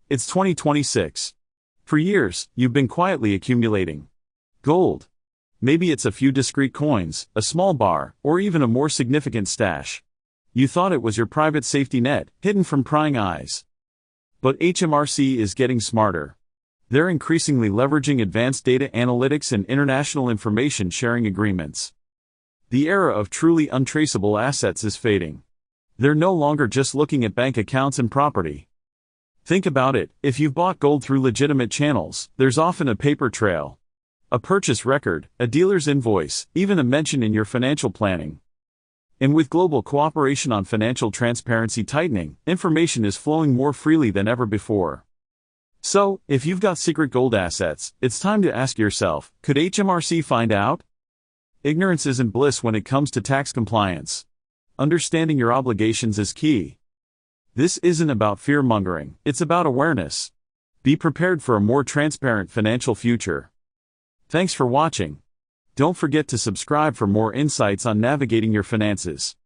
It's 2026. For years, you've been quietly accumulating gold. Maybe it's a few discrete coins, a small bar, or even a more significant stash. You thought it was your private safety net, hidden from prying eyes. But HMRC is getting smarter. They're increasingly leveraging advanced data analytics and international information sharing agreements. The era of truly untraceable assets is fading. They're no longer just looking at bank accounts and property. Think about it, if you've bought gold through legitimate channels, there's often a paper trail. A purchase record, a dealer's invoice, even a mention in your financial planning. And with global cooperation on financial transparency tightening, information is flowing more freely than ever before. So, if you've got secret gold assets, it's time to ask yourself, could HMRC find out? Ignorance isn't bliss when it comes to tax compliance. Understanding your obligations is key. This isn't about fear-mongering, it's about awareness. Be prepared for a more transparent financial future. Thanks for watching. Don't forget to subscribe for more insights on navigating your finances.